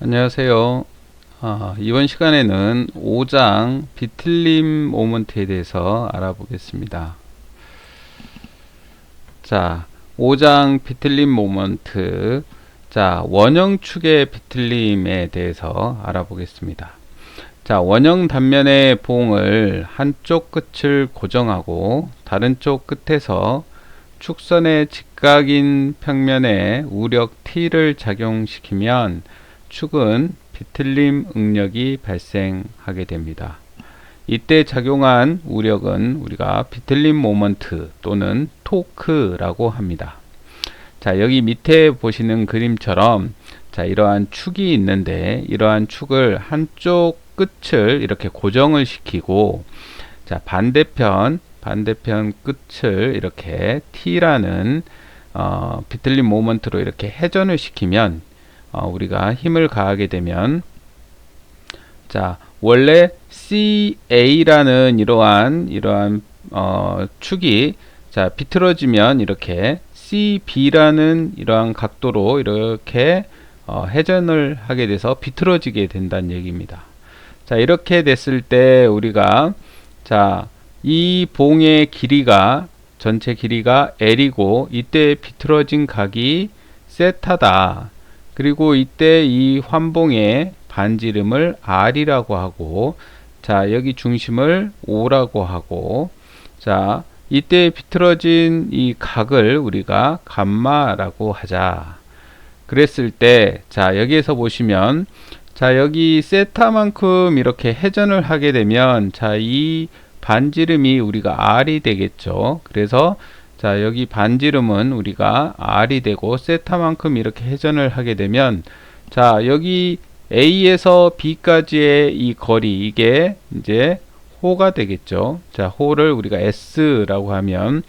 안녕하세요. 이번 시간에는 5장 비틀림 모먼트에 대해서 알아보겠습니다. 자, 5장 비틀림 모먼트. 자, 원형축의 비틀림에 대해서 알아보겠습니다. 자, 원형 단면의 봉을 한쪽 끝을 고정하고 다른 쪽 끝에서 축선의 직각인 평면에 우력 T를 작용시키면 축은 비틀림 응력이 발생하게 됩니다. 이때 작용한 우력은 우리가 비틀림 모먼트 또는 토크라고 합니다. 자, 여기 밑에 보시는 그림처럼 자, 이러한 축이 있는데 이러한 축을 한쪽 끝을 이렇게 고정을 시키고 자, 반대편 끝을 이렇게 T라는 비틀림 모먼트로 이렇게 회전을 시키면 우리가 힘을 가하게 되면 자, 원래 CA라는 이러한 축이 자, 비틀어지면 이렇게 CB라는 이러한 각도로 이렇게 회전을 하게 돼서 비틀어지게 된다는 얘기입니다. 자, 이렇게 됐을 때 우리가 자, 이 봉의 길이가 전체 길이가 L이고 이때 비틀어진 각이 세타다. 그리고 이때 이 환봉의 반지름을 R이라고 하고 자, 여기 중심을 O라고 하고 자, 이때 비틀어진 이 각을 우리가 감마라고 하자. 그랬을 때 자, 여기에서 보시면 자, 여기 세타만큼 이렇게 회전을 하게 되면 자, 이 반지름이 우리가 R이 되겠죠. 그래서 자, 여기 반지름은 우리가 R이 되고 세타만큼 이렇게 회전을 하게 되면 자, 여기 A에서 B까지의 이 거리 이게 이제 호가 되겠죠. 자, 호를 우리가 S라고 하면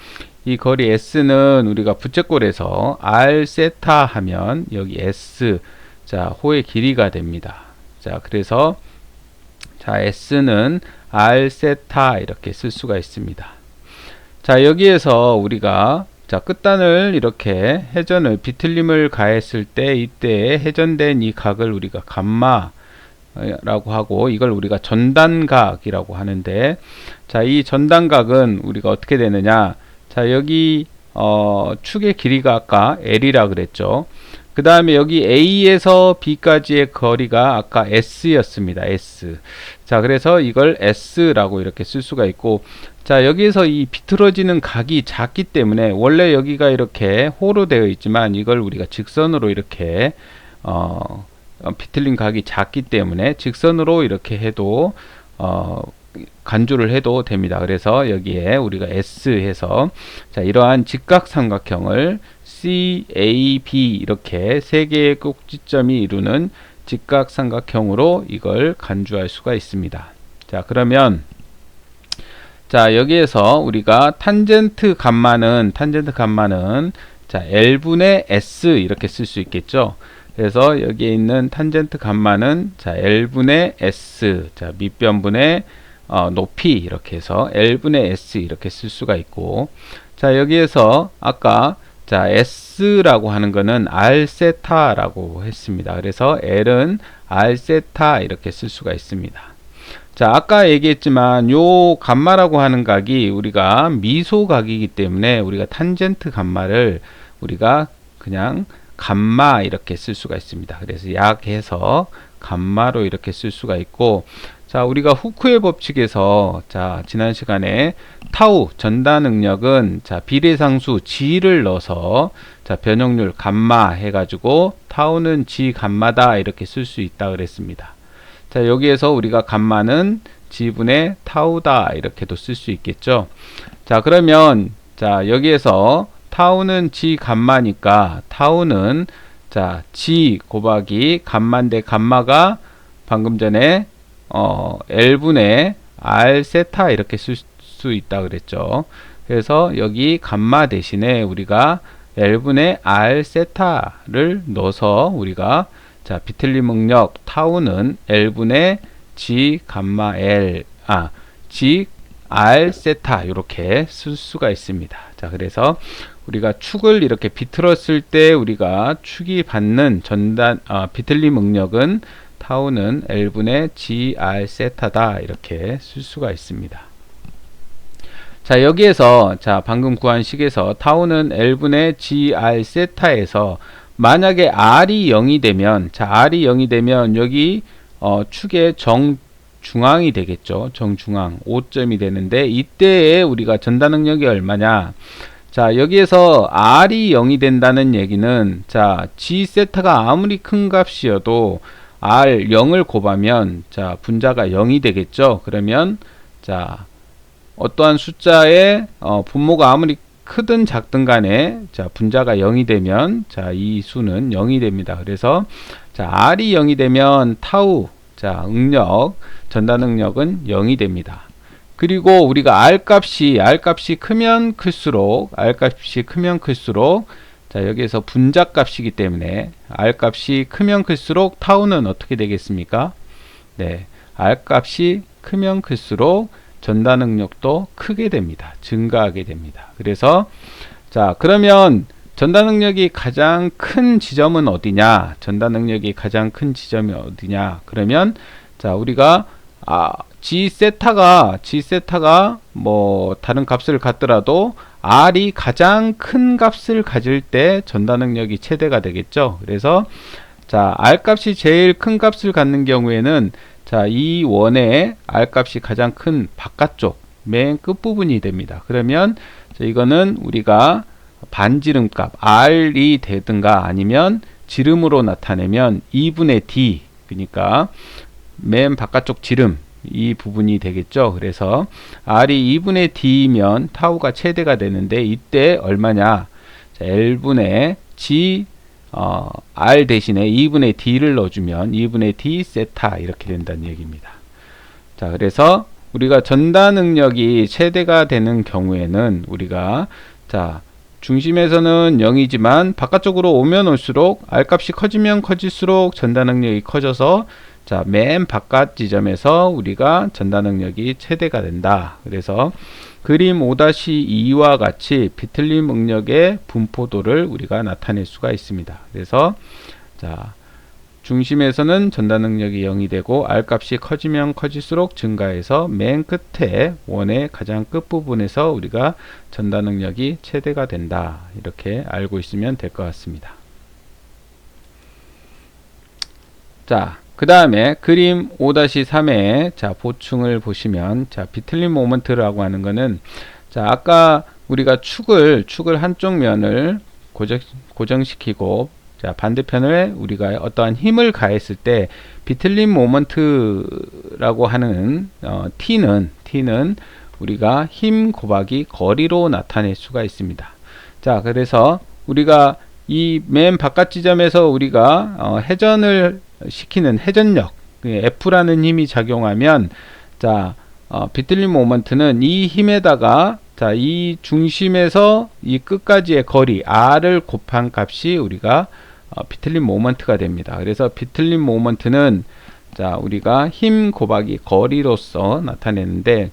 이 거리 S는 우리가 부채꼴에서 R 세타 하면 여기 S 자, 호의 길이가 됩니다. 자, 그래서 자, S는 R 세타 이렇게 쓸 수가 있습니다. 자, 여기에서 우리가 자, 끝단을 이렇게 회전을 비틀림을 가했을 때 이때 회전된 이 각을 우리가 감마라고 하고 이걸 우리가 전단각이라고 하는데 자, 이 전단각은 우리가 어떻게 되느냐 자, 여기 축의 길이가 아까 L이라 그랬죠. 그 다음에 여기 A에서 B까지의 거리가 아까 S였습니다. S. 자, 그래서 이걸 S라고 이렇게 쓸 수가 있고, 자, 여기에서 이 비틀어지는 각이 작기 때문에, 원래 여기가 이렇게 호로 되어 있지만, 이걸 우리가 직선으로 이렇게, 비틀린 각이 작기 때문에, 직선으로 이렇게 해도, 간주를 해도 됩니다. 그래서 여기에 우리가 S 해서, 자, 이러한 직각삼각형을 CAB 이렇게 세 개의 꼭지점이 이루는 직각삼각형으로 이걸 간주할 수가 있습니다. 자, 그러면 자, 여기에서 우리가 탄젠트 감마는 자, L분의 S 이렇게 쓸 수 있겠죠. 그래서 여기에 있는 탄젠트 감마는 자, L분의 S 자, 밑변분의 높이 이렇게 해서 L분의 S 이렇게 쓸 수가 있고 자, 여기에서 아까 자, S라고 하는 거는 R 세타라고 했습니다. 그래서 L은 R 세타 이렇게 쓸 수가 있습니다. 자, 아까 얘기했지만 요 감마라고 하는 각이 우리가 미소각이기 때문에 우리가 탄젠트 감마를 우리가 그냥 감마 이렇게 쓸 수가 있습니다. 그래서 약해서 감마로 이렇게 쓸 수가 있고 자, 우리가 후크의 법칙에서 자, 지난 시간에 타우 전단 응력은 자, 비례상수 g를 넣어서 자, 변형률 감마 해가지고 타우는 g 감마다 이렇게 쓸 수 있다 그랬습니다. 자, 여기에서 우리가 감마는 g분의 타우다 이렇게도 쓸 수 있겠죠. 자, 그러면 자, 여기에서 타우는 g 감마니까 타우는 자, g 곱하기 감마인데 감마가 방금 전에 L분의 R 세타 이렇게 쓸 수 있다 그랬죠. 그래서 여기 감마 대신에 우리가 L분의 R 세타를 넣어서 우리가 자, 비틀림 응력 타우는 L분의 G 감마 L G R 세타 이렇게 쓸 수가 있습니다. 자, 그래서 우리가 축을 이렇게 비틀었을 때 우리가 축이 받는 비틀림 응력은 타우는 L분의 GR 세타다 이렇게 쓸 수가 있습니다. 자, 여기에서 방금 구한 식에서 타우는 L분의 GR 세타에서 만약에 R이 0이 되면 R이 0이 되면 여기 축의 정중앙이 되겠죠. 정중앙 5점이 되는데 이때에 우리가 전달 능력이 얼마냐? 자, 여기에서 R이 0이 된다는 얘기는 G 세타가 아무리 큰 값이어도 R 0을 곱하면 분자가 0이 되겠죠. 그러면 어떠한 숫자의 분모가 아무리 크든 작든 간에 분자가 0이 되면 이 수는 0이 됩니다. 그래서 R이 0이 되면 타우 전달 능력은 0이 됩니다. 그리고 우리가 R 값이 크면 클수록 여기에서 분자 값이기 때문에 R 값이 크면 클수록 타우는 어떻게 되겠습니까? 네, R 값이 크면 클수록 전달 능력도 크게 됩니다. 증가하게 됩니다. 그래서 그러면 전달 능력이 가장 큰 지점은 어디냐? 그러면 우리가 G 세타가 뭐 다른 값을 갖더라도 R이 가장 큰 값을 가질 때 전달 능력이 최대가 되겠죠. 그래서 R 값이 제일 큰 값을 갖는 경우에는 이 원의 R 값이 가장 큰 바깥쪽 맨 끝부분이 됩니다. 그러면 이거는 우리가 반지름 값 R이 되든가 아니면 지름으로 나타내면 2분의 D, 그러니까 맨 바깥쪽 지름 이 부분이 되겠죠. 그래서 R이 2분의 D이면 타우가 최대가 되는데 이때 얼마냐? L분의 G R 대신에 2분의 D를 넣어주면 2분의 D 세타 이렇게 된다는 얘기입니다. 그래서 우리가 전달 능력이 최대가 되는 경우에는 우리가 중심에서는 0이지만 바깥쪽으로 오면 올수록 R 값이 커지면 커질수록 전달 능력이 커져서 맨 바깥 지점에서 우리가 전달 능력이 최대가 된다. 그래서 그림 5-2와 같이 비틀림 응력의 분포도를 우리가 나타낼 수가 있습니다. 그래서 중심에서는 전달 능력이 0이 되고 R 값이 커지면 커질수록 증가해서 맨 끝에 원의 가장 끝부분에서 우리가 전달 능력이 최대가 된다. 이렇게 알고 있으면 될 것 같습니다. 그 다음에 그림 5-3의 보충을 보시면 비틀림 모먼트라고 하는 거는 아까 우리가 축을 한쪽 면을 고정시키고 반대편에 우리가 어떠한 힘을 가했을 때 비틀림 모먼트라고 하는 T는 우리가 힘 곱하기 거리로 나타낼 수가 있습니다. 그래서 우리가 이 맨 바깥 지점에서 우리가 회전을 시키는 회전력 F라는 힘이 작용하면 비틀림 모먼트는 이 힘에다가 이 중심에서 이 끝까지의 거리 R을 곱한 값이 우리가 비틀림 모먼트가 됩니다. 그래서 비틀림 모먼트는 우리가 힘 곱하기 거리로서 나타내는데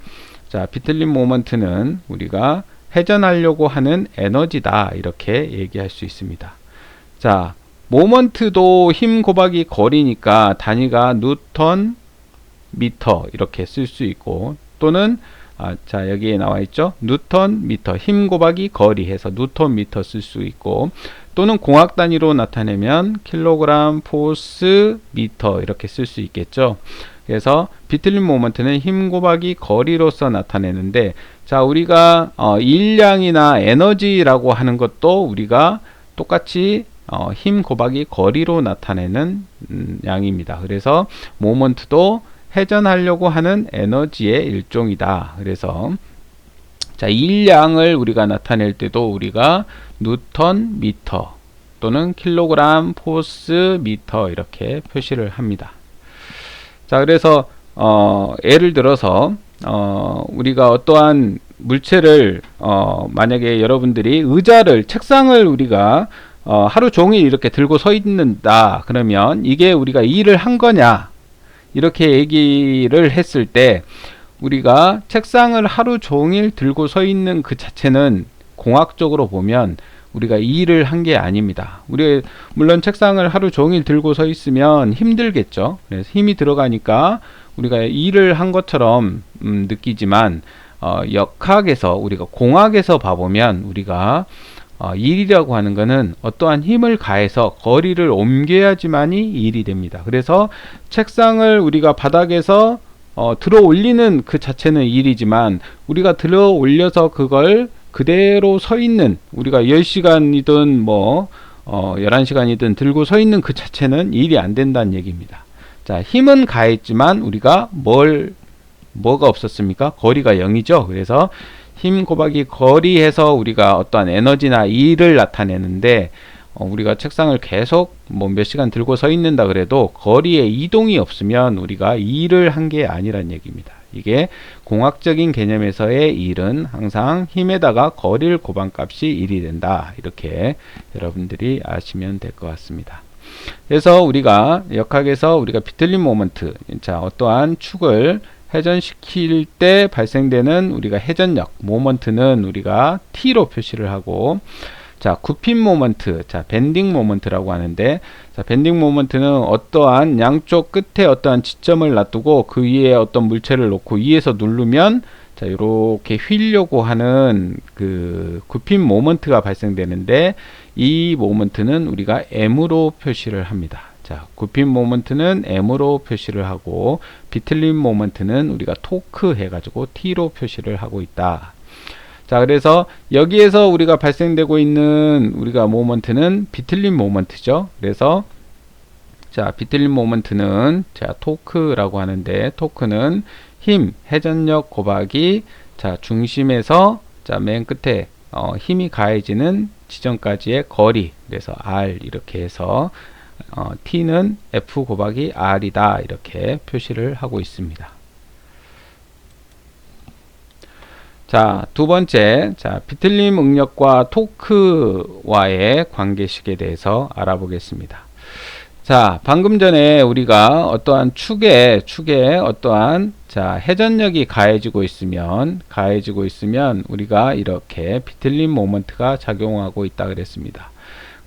비틀림 모먼트는 우리가 회전하려고 하는 에너지다 이렇게 얘기할 수 있습니다. 모먼트도 힘 곱하기 거리니까 단위가 뉴턴 미터 이렇게 쓸 수 있고 또는 여기에 나와 있죠. 뉴턴 미터 힘 곱하기 거리 해서 뉴턴 미터 쓸 수 있고 또는 공학 단위로 나타내면 킬로그램 포스 미터 이렇게 쓸 수 있겠죠. 그래서 비틀림 모먼트는 힘 곱하기 거리로서 나타내는데 우리가 일량이나 에너지라고 하는 것도 우리가 똑같이 힘 곱하기 거리로 나타내는 양입니다. 그래서 모먼트도 회전하려고 하는 에너지의 일종이다. 그래서 일량을 우리가 나타낼 때도 우리가 뉴턴 미터 또는 킬로그램 포스 미터 이렇게 표시를 합니다. 그래서 예를 들어서 우리가 어떠한 물체를 만약에 여러분들이 책상을 우리가 하루 종일 이렇게 들고 서 있는다 그러면 이게 우리가 일을 한 거냐 이렇게 얘기를 했을 때 우리가 책상을 하루 종일 들고 서 있는 그 자체는 공학적으로 보면 우리가 일을 한 게 아닙니다. 우리 물론 책상을 하루 종일 들고 서 있으면 힘들겠죠. 그래서 힘이 들어가니까 우리가 일을 한 것처럼 느끼지만 역학에서 우리가 공학에서 봐보면 우리가 일이라고 하는 것은 어떠한 힘을 가해서 거리를 옮겨야지만이 일이 됩니다. 그래서 책상을 우리가 바닥에서 들어 올리는 그 자체는 일이지만 우리가 들어 올려서 그걸 그대로 서 있는, 우리가 10시간이든 뭐 11시간이든 들고 서 있는 그 자체는 일이 안 된다는 얘기입니다. 자, 힘은 가했지만 우리가 뭐가 없었습니까? 거리가 0이죠. 그래서 힘 곱하기 거리해서 우리가 어떠한 에너지나 일을 나타내는데 우리가 책상을 계속 뭐 몇 시간 들고 서 있는다 그래도 거리에 이동이 없으면 우리가 일을 한 게 아니란 얘기입니다. 이게 공학적인 개념에서의 일은 항상 힘에다가 거리를 곱한 값이 일이 된다. 이렇게 여러분들이 아시면 될 것 같습니다. 그래서 우리가 역학에서 우리가 비틀림 모먼트, 자, 어떠한 축을 회전시킬 때 발생되는 우리가 회전력 모먼트는 우리가 T로 표시를 하고, 자, 굽힘 모먼트, 자, 밴딩 모먼트라고 하는데, 자, 밴딩 모먼트는 어떠한 양쪽 끝에 어떠한 지점을 놔두고 그 위에 어떤 물체를 놓고 위에서 누르면 자, 이렇게 휘려고 하는 그 굽힘 모먼트가 발생되는데, 이 모먼트는 우리가 M으로 표시를 합니다. 자, 굽힘 모먼트는 M으로 표시를 하고, 비틀림 모먼트는 우리가 토크 해가지고 T로 표시를 하고 있다. 자, 그래서 여기에서 우리가 발생되고 있는 우리가 모먼트는 비틀림 모먼트죠. 그래서 자, 비틀림 모먼트는 자, 토크라고 하는데, 토크는 힘, 회전력 곱하기 자, 중심에서 자, 맨 끝에 힘이 가해지는 지점까지의 거리, 그래서 R 이렇게 해서 T는 F 곱하기 R이다 이렇게 표시를 하고 있습니다. 자, 두 번째, 자, 비틀림 응력과 토크와의 관계식에 대해서 알아보겠습니다. 자, 방금 전에 우리가 어떠한 축에 어떠한 자, 회전력이 가해지고 있으면 우리가 이렇게 비틀림 모먼트가 작용하고 있다 그랬습니다.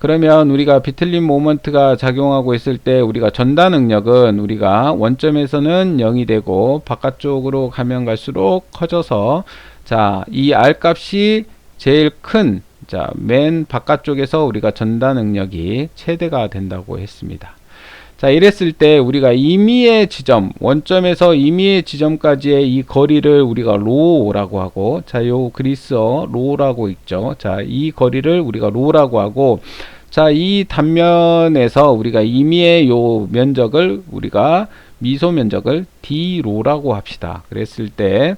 그러면 우리가 비틀림 모먼트가 작용하고 있을 때 우리가 전단 응력은 우리가 원점에서는 0이 되고 바깥쪽으로 가면 갈수록 커져서 자, 이 R 값이 제일 큰 자, 맨 바깥쪽에서 우리가 전단 응력이 최대가 된다고 했습니다. 자, 이랬을 때 우리가 임의의 지점, 원점에서 임의의 지점까지의 이 거리를 우리가 로라고 하고, 자, 요 그리스어 로라고 있죠. 자, 이 거리를 우리가 로라고 하고, 자, 이 단면에서 우리가 임의의 요 면적을 우리가 미소 면적을 D로라고 합시다. 그랬을 때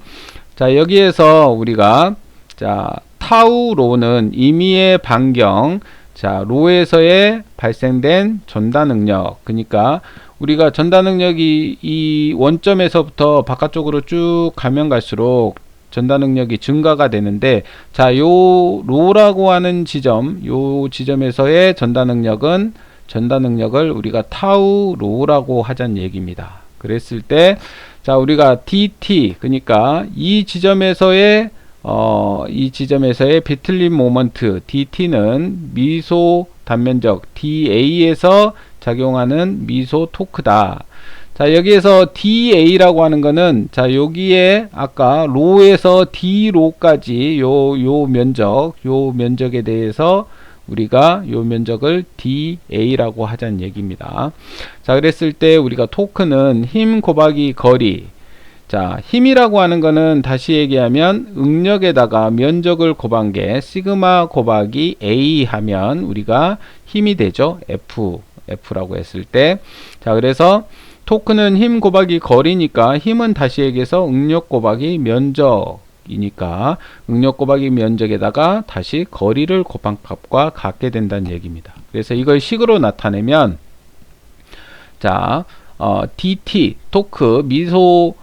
자, 여기에서 우리가 자, 타우 로는 임의의 반경, 자, 로에서의 발생된 전단 응력. 그러니까 우리가 전단 응력이 이 원점에서부터 바깥쪽으로 쭉 가면 갈수록 전단 응력이 증가가 되는데, 자, 요 로라고 하는 지점, 요 지점에서의 전단 응력을 우리가 타우 로라고 하자는 얘기입니다. 그랬을 때 자, 우리가 DT, 그러니까 이 지점에서의 비틀림 모먼트 DT는 미소 단면적 DA에서 작용하는 미소 토크다. 자, 여기에서 DA라고 하는 거는 자, 여기에 아까 로에서 D로까지 요 면적에 대해서 우리가 요 면적을 DA라고 하자는 얘기입니다. 자, 그랬을 때 우리가 토크는 힘 곱하기 거리. 자, 힘이라고 하는 거는 다시 얘기하면 응력에다가 면적을 곱한 게 시그마 곱하기 A 하면 우리가 힘이 되죠. F라고 했을 때. 자, 그래서 토크는 힘 곱하기 거리니까 힘은 다시 얘기해서 응력 곱하기 면적이니까 응력 곱하기 면적에다가 다시 거리를 곱한 값과 같게 된다는 얘기입니다. 그래서 이걸 식으로 나타내면 자, DT 토크 미소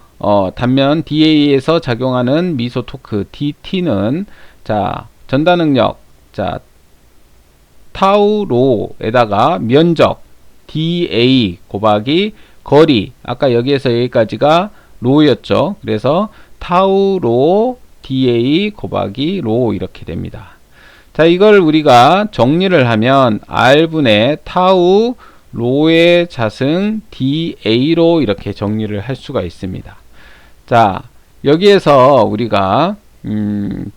단면 DA에서 작용하는 미소 토크 DT는 자, 전단 응력 자, 타우로에다가 면적 DA 곱하기 거리, 아까 여기에서 여기까지가 로였죠. 그래서 타우로 DA 곱하기 로 이렇게 됩니다. 자, 이걸 우리가 정리를 하면 R분의 타우 로의 자승 dA로 이렇게 정리를 할 수가 있습니다. 자, 여기에서 우리가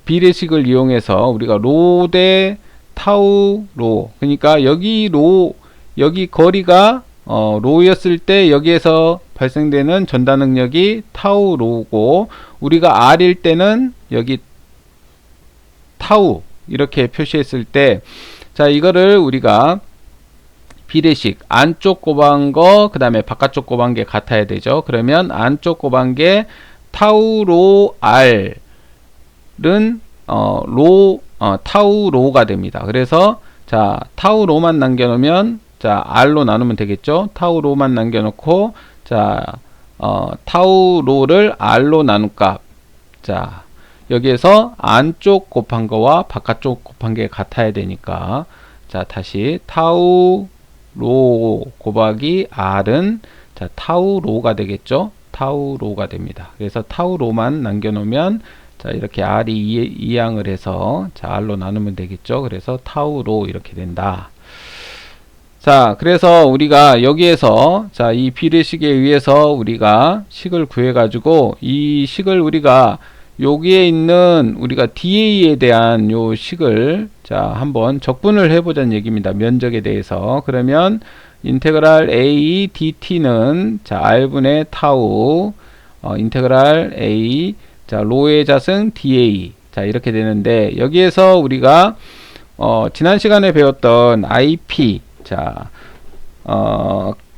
비례식을 이용해서 우리가 로 대 타우 로, 그러니까 여기 로, 여기 거리가 로였을 때 여기에서 발생되는 전다 능력이 타우 로고, 우리가 R일 때는 여기 타우 이렇게 표시했을 때, 자, 이거를 우리가 비례식 안쪽 곱한 거 그 다음에 바깥쪽 곱한 게 같아야 되죠. 그러면 안쪽 곱한 게 타우 로 R은 타우 로가 됩니다. 그래서 자, 타우 로만 남겨놓으면 자, R로 나누면 되겠죠. 타우 로만 남겨놓고 자, 타우 로를 R로 나눈 값. 자, 여기에서 안쪽 곱한 거와 바깥쪽 곱한 게 같아야 되니까, 자, 다시 타우 로 곱하기 R은 자, 타우 로가 되겠죠. 타우 로가 됩니다. 그래서 타우 로만 남겨놓으면 자, 이렇게 R이 이항을 해서 자, R로 나누면 되겠죠. 그래서 타우 로 이렇게 된다. 자, 그래서 우리가 여기에서 자, 이 비례식에 의해서 우리가 식을 구해 가지고 이 식을 우리가 여기에 있는 우리가 DA에 대한 요 식을 자, 한번 적분을 해보자는 얘기입니다. 면적에 대해서. 그러면 인테그랄 A dt는 자, R분의 타우 인테그랄 A 자, 로의 자승 dA 자, 이렇게 되는데, 여기에서 우리가 지난 시간에 배웠던 IP 자,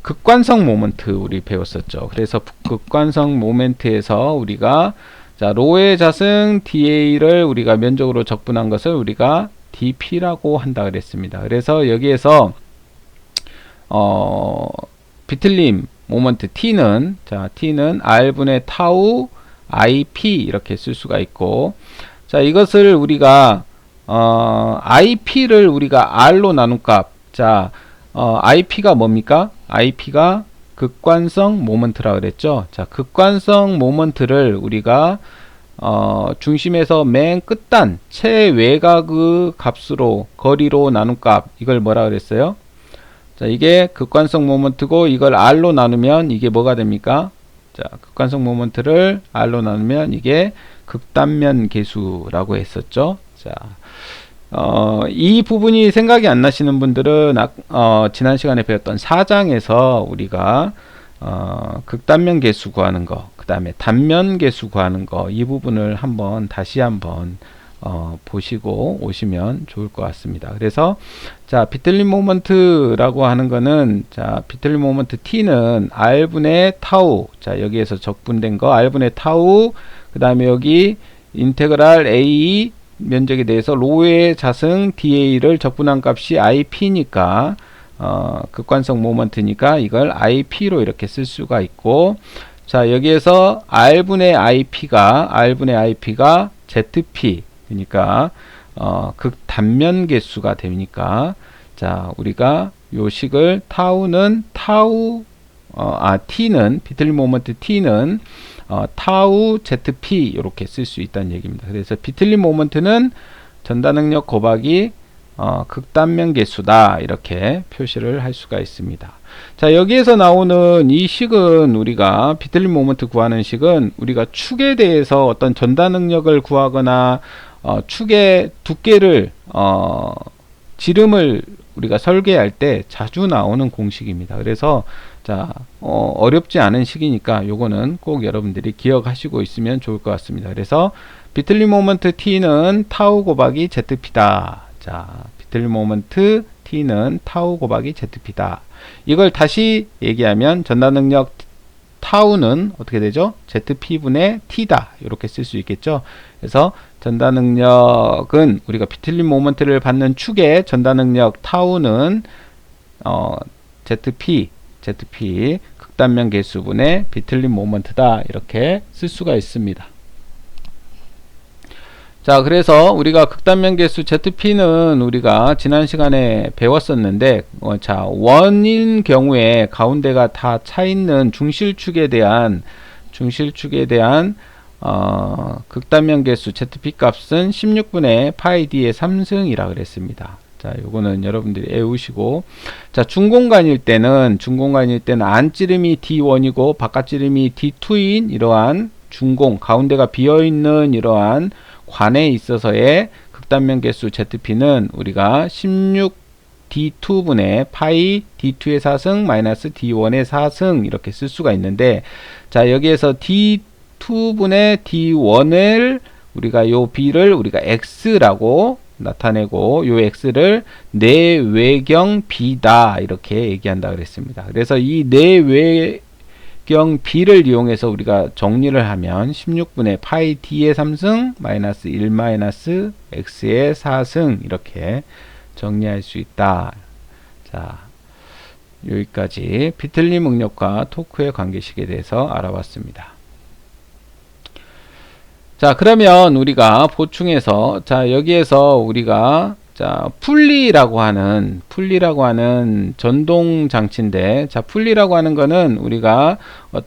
극관성 모멘트 우리 배웠었죠. 그래서 극관성 모멘트에서 우리가 자, 로의 자승 dA를 우리가 면적으로 적분한 것을 우리가 dP라고 한다 그랬습니다. 그래서 여기에서 비틀림 모먼트 T는 자, T는 R분의 타우 IP 이렇게 쓸 수가 있고, 자, 이것을 우리가 IP를 우리가 R로 나눈 값. 자, IP가 뭡니까? IP가 극관성 모먼트라 그랬죠. 자, 극관성 모먼트를 우리가 중심에서 맨 끝단 최외곽의 값으로 거리로 나눈 값, 이걸 뭐라 그랬어요? 자, 이게 극관성 모먼트고, 이걸 R로 나누면 이게 뭐가 됩니까? 자, 극관성 모먼트를 R로 나누면 이게 극단면 계수라고 했었죠. 자, 이 부분이 생각이 안 나시는 분들은 지난 시간에 배웠던 4장에서 우리가 극단면 계수 구하는 거, 그 다음에 단면 계수 구하는 거, 이 부분을 다시 한번 보시고 오시면 좋을 것 같습니다. 그래서 자, 비틀림 모먼트라고 하는 거는 자, 비틀림 모먼트 T는 R분의 타우, 자, 여기에서 적분된 거 R분의 타우, 그 다음에 여기 인테그랄 A 면적에 대해서 로의 자승 dA를 적분한 값이 IP니까 극관성 모먼트니까 이걸 IP로 이렇게 쓸 수가 있고, 자, 여기에서 R분의 IP가 ZP, 그러니까 극단면 개수가 되니까, 자, 우리가 요 식을 T는 비틀림 모먼트 T는 타우 ZP 이렇게 쓸 수 있다는 얘기입니다. 그래서 비틀림 모먼트는 전다 능력 곱하기 극단면 개수다, 이렇게 표시를 할 수가 있습니다. 자, 여기에서 나오는 이 식은 우리가 비틀림 모먼트 구하는 식은 우리가 축에 대해서 어떤 전다 능력을 구하거나 축의 두께를 지름을 우리가 설계할 때 자주 나오는 공식입니다. 그래서 자, 어렵지 않은 식이니까 요거는 꼭 여러분들이 기억하시고 있으면 좋을 것 같습니다. 그래서 비틀림 모먼트 T는 타우 곱하기 ZP다. 자, 비틀림 모먼트 T는 타우 곱하기 ZP다. 이걸 다시 얘기하면 전다 능력 타우는 어떻게 되죠? ZP분의 T다. 이렇게 쓸 수 있겠죠. 그래서 전다 능력은 우리가 비틀림 모먼트를 받는 축의 전다 능력 타우는 ZP 극단면 개수분의 비틀림 모먼트다, 이렇게 쓸 수가 있습니다. 자, 그래서 우리가 극단면 개수 ZP는 우리가 지난 시간에 배웠었는데, 자, 원인 경우에 가운데가 다 차 있는 중실축에 대한 극단면 개수 ZP 값은 16분의 파이 D의 3승이라 그랬습니다. 자, 요거는 여러분들이 외우시고, 자, 중공간일 때는 안찌름이 D1이고 바깥찌름이 D2인 이러한 중공, 가운데가 비어있는 이러한 관에 있어서의 극단면 개수 ZP는 우리가 16D2분의 파이 D2의 4승 마이너스 D1의 4승 이렇게 쓸 수가 있는데, 자, 여기에서 D2분의 D1을 우리가 요 B를 우리가 X라고 나타내고 요 X를 내외경 B다 이렇게 얘기한다 그랬습니다. 그래서 이 내외경 B를 이용해서 우리가 정리를 하면 16분의 파이 D의 3승 마이너스 1 마이너스 X의 4승 이렇게 정리할 수 있다. 자, 여기까지 비틀림 응력과 토크의 관계식에 대해서 알아봤습니다. 자, 그러면 우리가 보충해서, 자, 여기에서 우리가, 자, 풀리라고 하는 전동 장치인데, 자, 풀리라고 하는 거는 우리가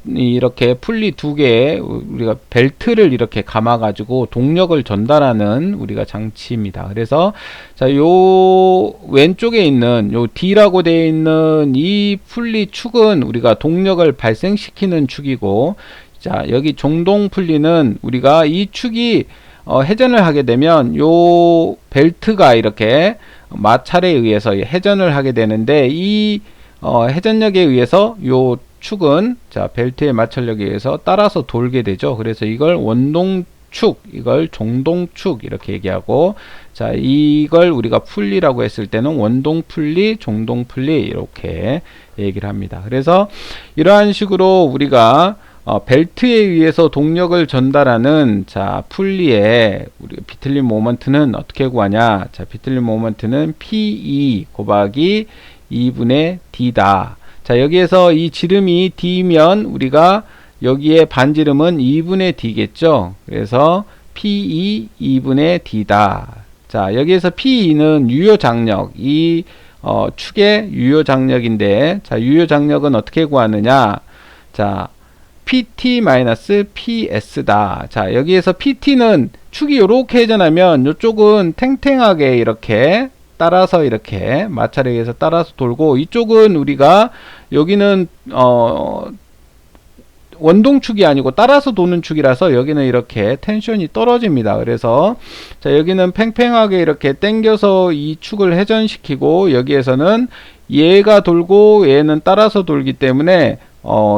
이렇게 풀리 두 개에 우리가 벨트를 이렇게 감아 가지고 동력을 전달하는 우리가 장치입니다. 그래서 자, 요 왼쪽에 있는 요 D라고 되어 있는 이 풀리 축은 우리가 동력을 발생시키는 축이고, 자, 여기 종동 풀리는 우리가 이 축이 회전을 하게 되면 요 벨트가 이렇게 마찰에 의해서 회전을 하게 되는데, 이 회전력에 의해서 요 축은 자, 벨트의 마찰력에 의해서 따라서 돌게 되죠. 그래서 이걸 원동축, 이걸 종동축 이렇게 얘기하고, 자, 이걸 우리가 풀리라고 했을 때는 원동풀리, 종동풀리 이렇게 얘기를 합니다. 그래서 이러한 식으로 우리가 벨트에 의해서 동력을 전달하는 자, 풀리의 우리 비틀림 모먼트는 어떻게 구하냐? 자, 비틀림 모먼트는 PE 곱하기 2분의 D다. 자, 여기에서 이 지름이 D면 우리가 여기에 반지름은 2분의 D겠죠. 그래서 PE 2분의 D다. 자, 여기에서 PE는 유효장력, 이 축의 유효장력인데, 자, 유효장력은 어떻게 구하느냐? 자, PT-PS다. 자, 여기에서 PT는 축이 이렇게 회전하면 이쪽은 탱탱하게 이렇게 따라서 이렇게 마찰에 의해서 따라서 돌고, 이쪽은 우리가 여기는 원동축이 아니고 따라서 도는 축이라서 여기는 이렇게 텐션이 떨어집니다. 그래서 자, 여기는 팽팽하게 이렇게 당겨서 이 축을 회전시키고, 여기에서는 얘가 돌고 얘는 따라서 돌기 때문에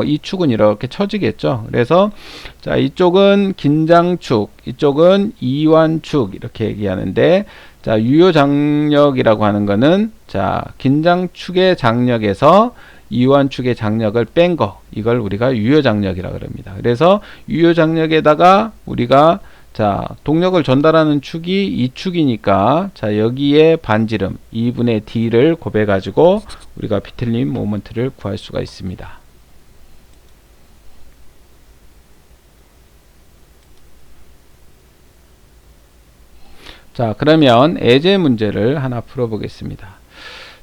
이 축은 이렇게 처지겠죠. 그래서 자, 이쪽은 긴장축, 이쪽은 이완축 이렇게 얘기하는데, 자, 유효장력이라고 하는 거는 자, 긴장축의 장력에서 이완축의 장력을 뺀 거, 이걸 우리가 유효장력이라고 합니다. 그래서 유효장력에다가 우리가 자, 동력을 전달하는 축이 이 축이니까 자, 여기에 반지름 2분의 D를 곱해 가지고 우리가 비틀림 모먼트를 구할 수가 있습니다. 자, 그러면 예제 문제를 하나 풀어보겠습니다.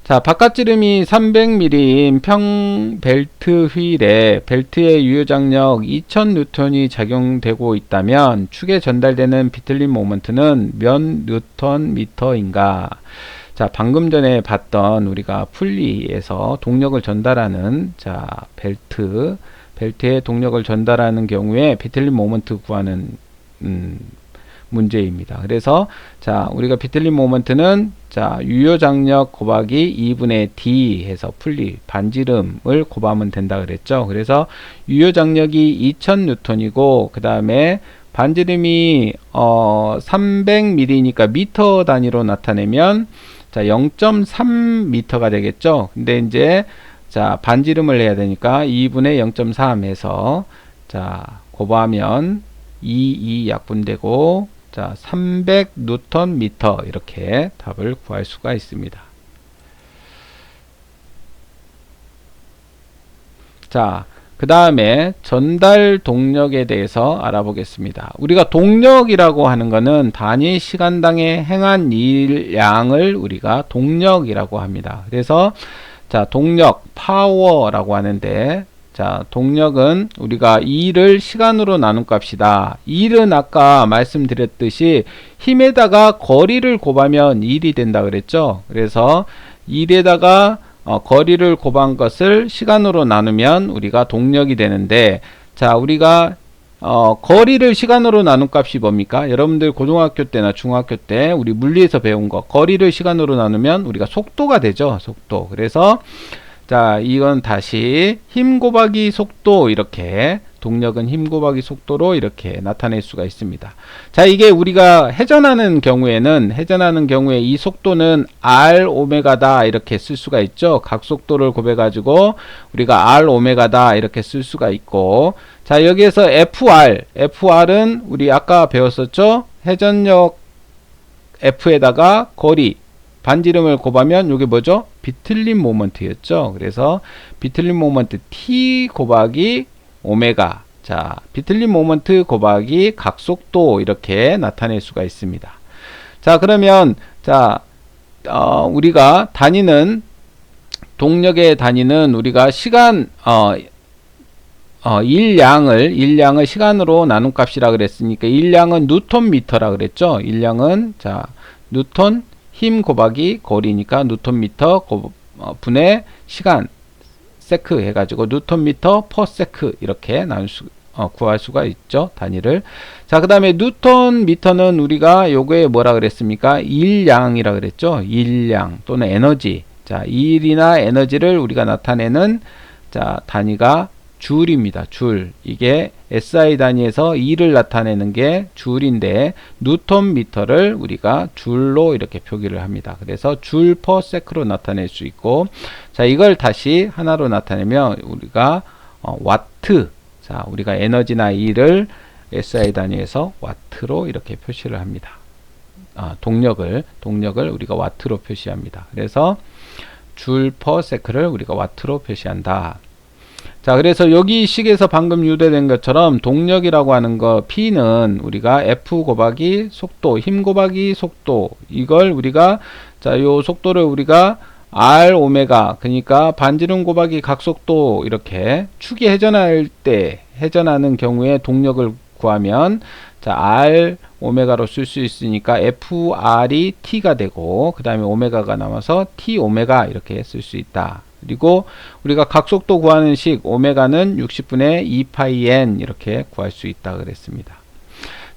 자, 바깥지름이 300mm인 평벨트 휠에 벨트의 유효장력 2000N이 작용되고 있다면 축에 전달되는 비틀림 모먼트는 몇 뉴턴 미터인가? 자, 방금 전에 봤던 우리가 풀리에서 동력을 전달하는 자, 벨트에 동력을 전달하는 경우에 비틀림 모먼트 구하는 문제입니다. 그래서 자, 우리가 비틀림 모먼트는 자, 유효장력 곱하기 2분의 D 해서 풀리 반지름을 곱하면 된다 그랬죠. 그래서 유효장력이 2000N이고 그 다음에 반지름이 300mm니까 미터 단위로 나타내면 자, 0.3m가 되겠죠. 근데 이제 자, 반지름을 해야 되니까 2분의 0.3 해서 자, 곱하면 2 약분되고 자, 300Nm 이렇게 답을 구할 수가 있습니다. 자, 그 다음에 전달 동력에 대해서 알아보겠습니다. 우리가 동력이라고 하는 것은 단위 시간당에 행한 일량을 우리가 동력이라고 합니다. 그래서 자, 동력 파워라고 하는데 자, 동력은 우리가 2를 시간으로 나눈 값이다. 1은 아까 말씀드렸듯이 힘에다가 거리를 곱하면 1이 된다 그랬죠. 그래서 1에다가 거리를 곱한 것을 시간으로 나누면 우리가 동력이 되는데, 자, 우리가 거리를 시간으로 나눈 값이 뭡니까? 여러분들 고등학교 때나 중학교 때 우리 물리에서 배운 거, 거리를 시간으로 나누면 우리가 속도가 되죠. 속도. 그래서 자, 이건 다시 힘 곱하기 속도, 이렇게 동력은 힘 곱하기 속도로 이렇게 나타낼 수가 있습니다. 자, 이게 우리가 회전하는 경우에 이 속도는 r 오메가다 이렇게 쓸 수가 있죠. 각속도를 곱해 가지고 우리가 r 오메가다 이렇게 쓸 수가 있고, 자, 여기에서 FR은 우리 아까 배웠었죠. 회전력 F에다가 거리 반지름을 곱하면 이게 뭐죠? 비틀림 모먼트였죠. 그래서 비틀림 모먼트 T 곱하기 오메가, 자, 비틀림 모먼트 곱하기 각속도, 이렇게 나타낼 수가 있습니다. 자, 그러면 자, 우리가 단위는, 동력의 단위는 우리가 시간 일량을 시간으로 나눈 값이라 그랬으니까 일량은 뉴턴 미터라 그랬죠. 일량은 자, 뉴턴 힘 곱하기 거리니까 뉴턴 미터 분의 시간 세크 해가지고 뉴턴 미터 퍼 세크, 이렇게 구할 수가 있죠. 단위를. 자, 그 다음에 뉴턴 미터는 우리가 요거에 뭐라 그랬습니까? 일량이라 그랬죠. 일량 또는 에너지. 자, 일이나 에너지를 우리가 나타내는 자, 단위가 줄입니다. 줄. 이게 SI 단위에서 E를 나타내는 게 줄인데, 뉴턴 미터를 우리가 줄로 이렇게 표기를 합니다. 그래서 줄 퍼 세크로 나타낼 수 있고, 자, 이걸 다시 하나로 나타내면 우리가 와트. 자, 우리가 에너지나 E를 SI 단위에서 와트로 이렇게 표시를 합니다. 동력을 우리가 와트로 표시합니다. 그래서 줄 퍼 세크를 우리가 와트로 표시한다. 자, 그래서 여기 식에서 방금 유도된 것처럼 동력이라고 하는 거 P는 우리가 F 곱하기 속도, 힘 곱하기 속도, 이걸 우리가 자, 요 속도를 우리가 R 오메가, 그러니까 반지름 곱하기 각속도, 이렇게 축이 회전하는 경우에 동력을 구하면 자, R 오메가로 쓸 수 있으니까 FR이 T가 되고, 그 다음에 오메가가 남아서 T 오메가 이렇게 쓸 수 있다. 그리고 우리가 각속도 구하는 식 오메가는 60분의 2파이 n 이렇게 구할 수 있다 그랬습니다.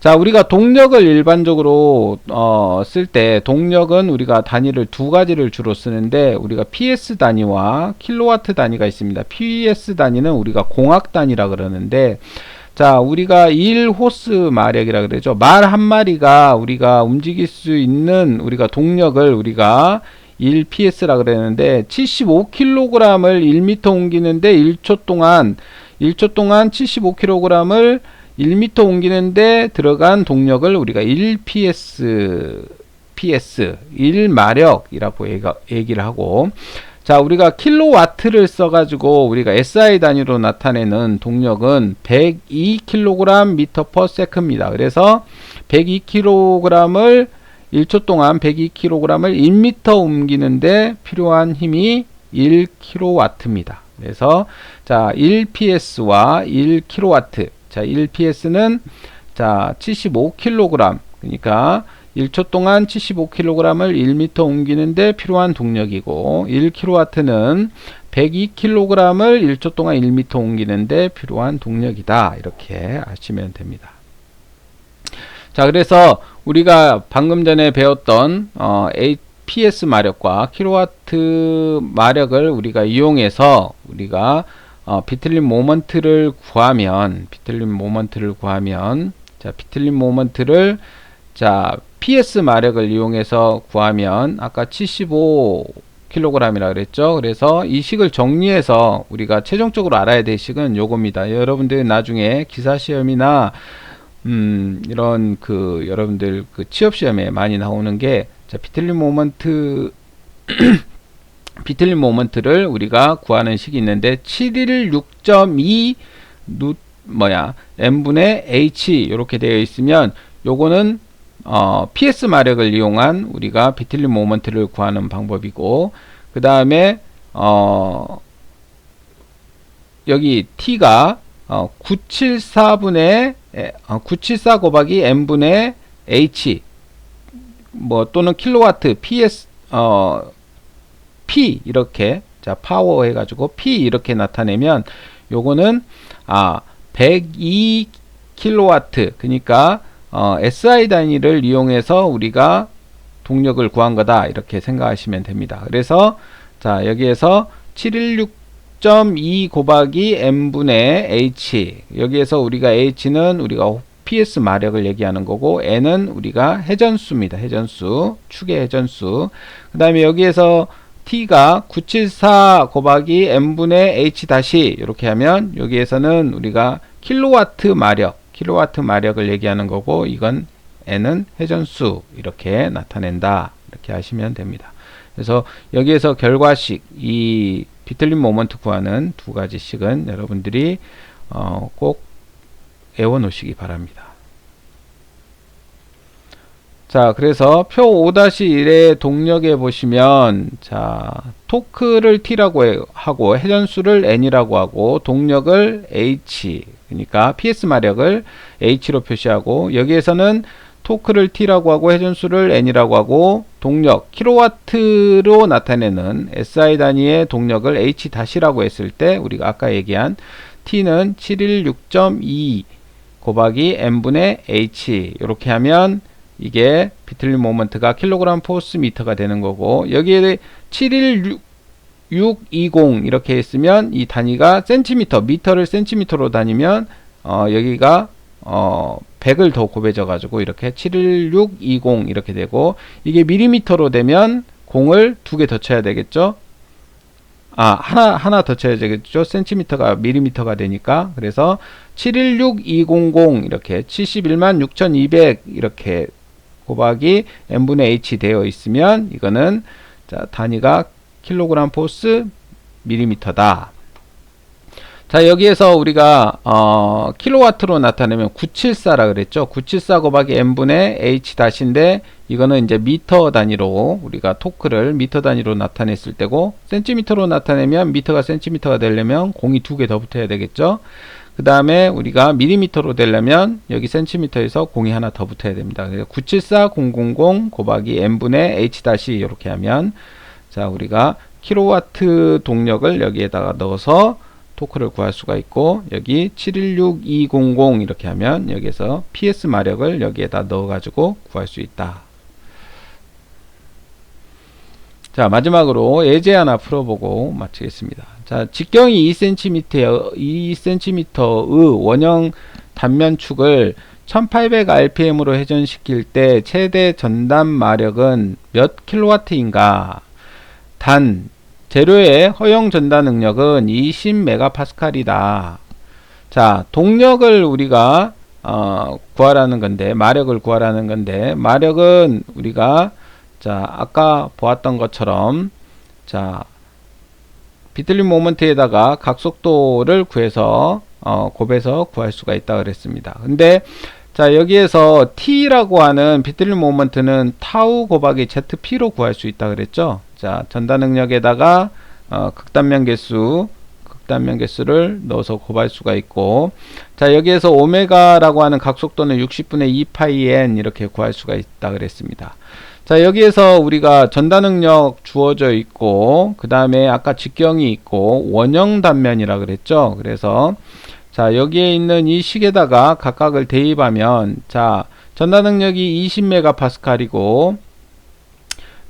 자, 우리가 동력을 일반적으로 쓸 때 동력은 우리가 단위를 두 가지를 주로 쓰는데, 우리가 PS 단위와 킬로와트 단위가 있습니다. PS 단위는 우리가 공학 단위라 그러는데, 자, 우리가 1호스 마력이라 그러죠. 말 한 마리가 우리가 움직일 수 있는 우리가 동력을 우리가 1ps라 그랬는데, 75kg을 1m 옮기는데 1초 동안 75kg을 1m 옮기는데 들어간 동력을 우리가 1ps 1마력이라고 얘기를 하고, 자, 우리가 킬로와트를 써가지고 우리가 SI 단위로 나타내는 동력은 102kg 미터 퍼 세크입니다. 그래서 102kg을 1초 동안 102kg을 1m 옮기는데 필요한 힘이 1kW입니다. 그래서 자, 1ps와 1kW. 자, 1ps는 자, 75kg. 그러니까 1초 동안 75kg을 1m 옮기는데 필요한 동력이고, 1kW는 102kg을 1초 동안 1m 옮기는데 필요한 동력이다. 이렇게 아시면 됩니다. 자, 그래서 우리가 방금 전에 배웠던 PS 마력과 킬로와트 마력을 우리가 이용해서 우리가 비틀림 모먼트를 구하면 자, 비틀림 모먼트를 자, PS 마력을 이용해서 구하면 아까 75kg이라 그랬죠. 그래서 이 식을 정리해서 우리가 최종적으로 알아야 될 식은 요겁니다. 여러분들 나중에 기사 시험이나 이런 여러분들 취업 시험에 많이 나오는 게, 자, 비틀림 모먼트를 우리가 구하는 식이 있는데, 716.2 n분의 h 이렇게 되어 있으면 요거는 PS 마력을 이용한 우리가 비틀림 모먼트를 구하는 방법이고, 그 다음에 여기 T가 974 곱하기 N분의 H 뭐 또는 킬로와트 PS P 이렇게 자 파워 해가지고 P 이렇게 나타내면 요거는 102 킬로와트 그러니까 SI 단위를 이용해서 우리가 동력을 구한 거다 이렇게 생각하시면 됩니다. 그래서 자 여기에서 716.2 곱하기 N분의 H 여기에서 우리가 H는 우리가 PS 마력을 얘기하는 거고 N은 우리가 회전수입니다. 회전수 축의 회전수 그 다음에 여기에서 T가 974 곱하기 N분의 H 다시 이렇게 하면 여기에서는 우리가 킬로와트 마력을 얘기하는 거고 이건 N은 회전수 이렇게 나타낸다 이렇게 하시면 됩니다. 그래서 여기에서 결과식 이 비틀림 모먼트 구하는 두 가지씩은 여러분들이 꼭 외워 놓으시기 바랍니다. 자 그래서 표 5-1의 동력에 보시면 자 토크를 T라고 하고 회전수를 N이라고 하고 동력을 H 그러니까 PS 마력을 H로 표시하고 여기에서는 토크를 T라고 하고 회전수를 N이라고 하고 동력 킬로와트로 나타내는 SI 단위의 동력을 H-라고 했을 때 우리가 아까 얘기한 T는 716.2 곱하기 N분의 H 이렇게 하면 이게 비틀림 모먼트가 킬로그램 포스 미터가 되는 거고 여기에 71620 이렇게 했으면 이 단위가 센티미터 미터를 센티미터로 다니면 여기가 100을 더 곱해져 가지고 이렇게 71620 이렇게 되고 이게 밀리미터로 되면 공을 두 개 더 쳐야 되겠죠. 하나 더 쳐야 되겠죠. 센티미터가 밀리미터가 되니까 그래서 716,200 이렇게 716,200 이렇게 곱하기 N분의 H 되어 있으면 이거는 자 단위가 킬로그램 포스 밀리미터다. 자 여기에서 우리가 킬로와트로 나타내면 974라 그랬죠. 974 곱하기 N분의 H 다시인데 이거는 이제 미터 단위로 우리가 토크를 미터 단위로 나타냈을 때고 센티미터로 나타내면 미터가 센티미터가 되려면 공이 두 개 더 붙어야 되겠죠. 그 다음에 우리가 밀리미터로 되려면 여기 센티미터에서 공이 하나 더 붙어야 됩니다. 그래서 974000 곱하기 N분의 H 다시 이렇게 하면 자 우리가 킬로와트 동력을 여기에다가 넣어서 토크를 구할 수가 있고 여기 716,200 이렇게 하면 여기에서 PS 마력을 여기에다 넣어 가지고 구할 수 있다. 자 마지막으로 예제 하나 풀어보고 마치겠습니다. 자 직경이 2cm의 원형 단면축을 1800rpm으로 회전시킬 때 최대 전단 마력은 몇 킬로와트인가? 단 재료의 허용 전단 능력은 20메가파스칼이다. 자 동력을 우리가 구하라는 건데 마력을 구하라는 건데 마력은 우리가 자 아까 보았던 것처럼 자 비틀림 모먼트에다가 각속도를 구해서 곱해서 구할 수가 있다 그랬습니다. 근데 자 여기에서 T라고 하는 비틀림 모먼트는 타우 곱하기 ZP로 구할 수 있다 그랬죠. 자 전단 능력에다가 극단면 개수를 넣어서 곱할 수가 있고 자 여기에서 오메가라고 하는 각속도는 60분의 2파이 이렇게 구할 수가 있다 그랬습니다. 자 여기에서 우리가 전단 능력 주어져 있고 그 다음에 아까 직경이 있고 원형 단면이라 그랬죠. 그래서 자 여기에 있는 이 식에다가 각각을 대입하면 자 전단 능력이 20메가파스칼이고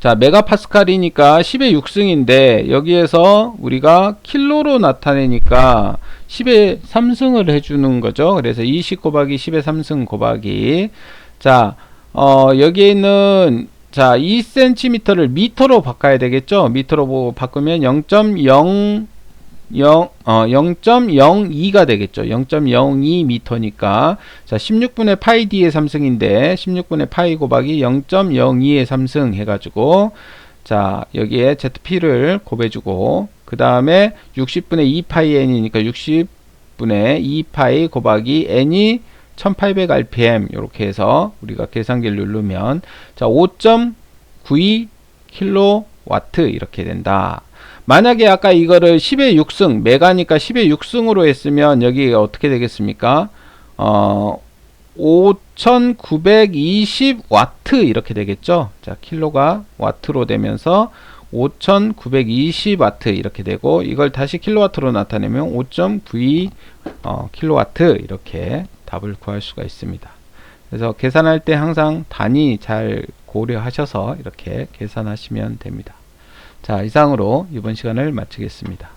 자 메가파스칼이니까 10의 6승인데 여기에서 우리가 킬로로 나타내니까 10의 3승을 해주는 거죠. 그래서 20 곱하기 10의 3승 곱하기 자 여기에 있는 자 2cm를 미터로 바꿔야 되겠죠. 미터로 바꾸면 0.02가 되겠죠. 0.02 미터니까 자 16분의 파이 d의 3승인데 16분의 파이 곱하기 0.02의 3승 해가지고 자 여기에 ZP를 곱해주고 그 다음에 60분의 2파이 n이니까 60분의 2파이 곱하기 n이 1800rpm 이렇게 해서 우리가 계산기를 누르면 자 5.92 킬로와트 이렇게 된다. 만약에 아까 이거를 10의 6승, 메가니까 10의 6승으로 했으면 여기 어떻게 되겠습니까? 5920와트 이렇게 되겠죠. 자, 킬로가 와트로 되면서 5920와트 이렇게 되고, 이걸 다시 킬로와트로 나타내면 5.92 킬로와트 이렇게 답을 구할 수가 있습니다. 그래서 계산할 때 항상 단위 잘 고려하셔서 이렇게 계산하시면 됩니다. 자, 이상으로 이번 시간을 마치겠습니다.